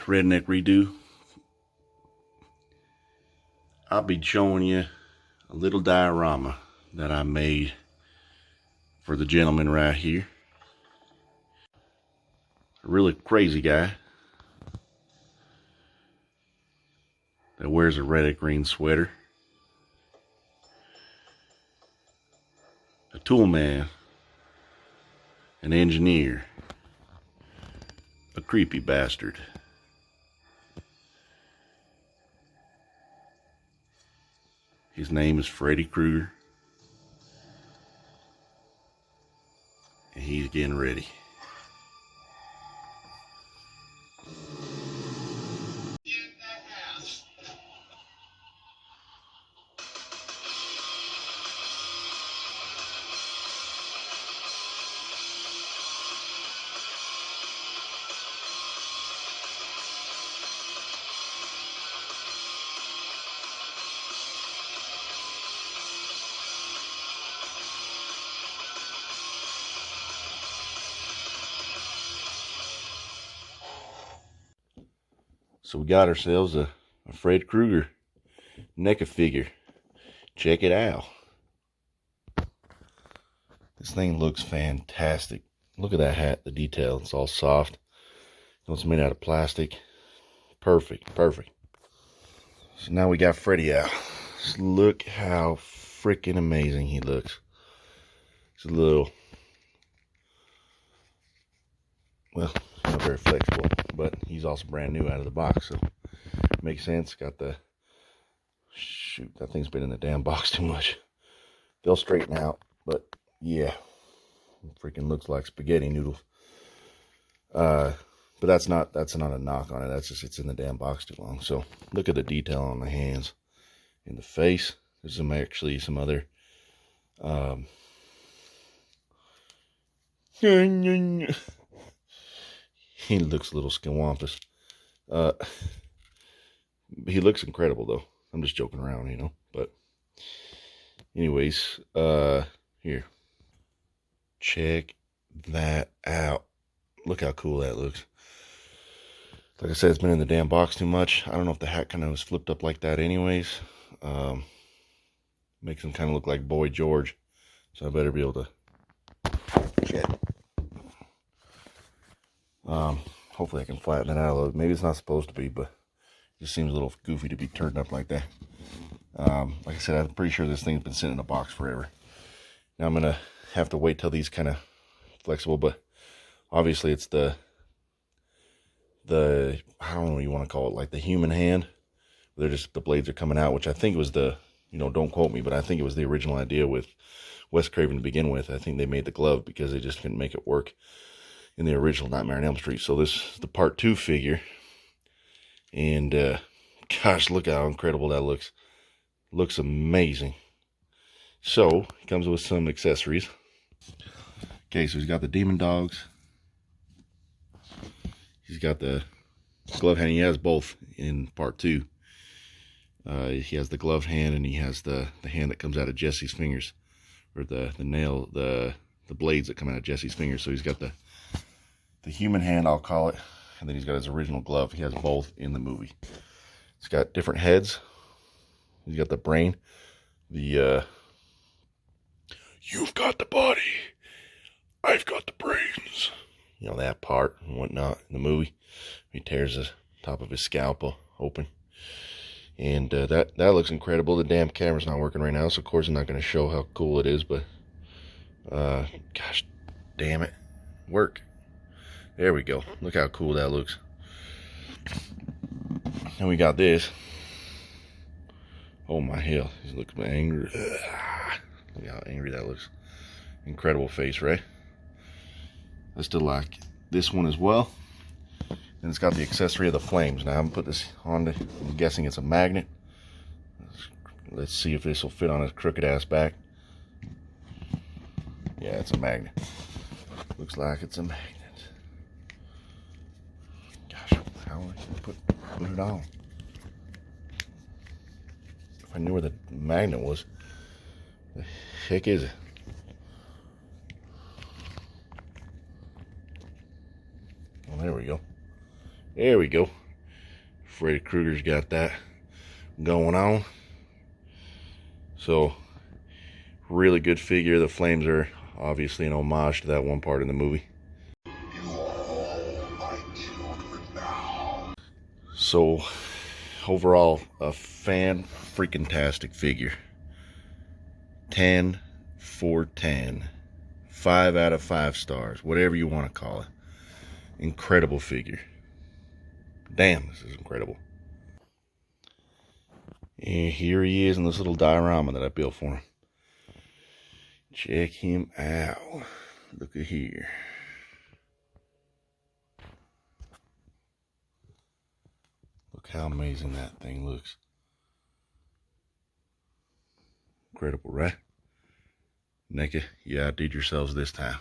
redneck redo. I'll be showing you a little diorama that I made for the gentleman right here. A really crazy guy that wears a red and green sweater. A tool man, an engineer, a creepy bastard. His name is Freddy Krueger, and he's getting ready. So we got ourselves a Fred Krueger Neca figure. Check it out. This thing looks fantastic. Look at that hat, the detail. It's all soft. It's made out of plastic. Perfect, perfect. So now we got Freddy out. Just look how freaking amazing he looks. It's a little, well, not very flexible, but he's also brand new out of the box, so makes sense. Got the, shoot, that thing's been in the damn box too much. They'll straighten out, but yeah, it freaking looks like spaghetti noodles. But that's not a knock on it. That's just, it's in the damn box too long. So look at the detail on the hands, in the face. There's actually some other he looks a little skinwampus. He looks incredible though. I'm just joking around, you know. But anyways, here. Check that out. Look how cool that looks. Like I said, it's been in the damn box too much. I don't know if the hat kind of was flipped up like that anyways. Makes him kind of look like Boy George. So I better be able to check. Hopefully I can flatten it out a little. Maybe it's not supposed to be, but it just seems a little goofy to be turned up like that. Like I said, I'm pretty sure this thing's been sitting in a box forever. Now I'm gonna have to wait till these kind of flexible, but obviously it's the I don't know what you want to call it, like the human hand. They're just, the blades are coming out, which I think was the, you know, don't quote me, but I think it was the original idea with Wes Craven to begin with. I think they made the glove because they just couldn't make it work in the original Nightmare on Elm Street. So this is the part 2 figure, and gosh, look how incredible that looks. Looks amazing. So it comes with some accessories. Okay, so he's got the demon dogs. He's got the glove hand. He has both in part 2. He has the gloved hand, and he has the hand that comes out of Jesse's fingers, or the nail, the blades that come out of Jesse's fingers. So he's got the human hand, I'll call it, and then he's got his original glove. He has both in the movie. It's got different heads. He's got the brain, you've got the body, I've got the brains. You know, that part and whatnot in the movie. He tears the top of his scalp open. And that looks incredible. The damn camera's not working right now, so of course I'm not going to show how cool it is, but gosh damn it. Work. There we go. Look how cool that looks. And we got this. Oh my hell. He's looking angry. Look how angry that looks. Incredible face, right? I still like this one as well. And it's got the accessory of the flames. Now I haven't put this on. I'm guessing it's a magnet. Let's see if this will fit on his crooked ass back. Yeah, it's a magnet. Looks like it's a magnet. Gosh, how am I gonna put it on? If I knew where the magnet was. The heck is it? Well, there we go. There we go. Freddy Krueger's got that going on. So, really good figure. The flames are obviously an homage to that one part in the movie. So, overall, a fan-freaking-tastic figure. 10 for 10. 5 out of 5 stars. Whatever you want to call it. Incredible figure. Damn, this is incredible. And here he is in this little diorama that I built for him. Check him out. Look at here. Look how amazing that thing looks. Incredible, right? Neca, you outdid yourselves this time.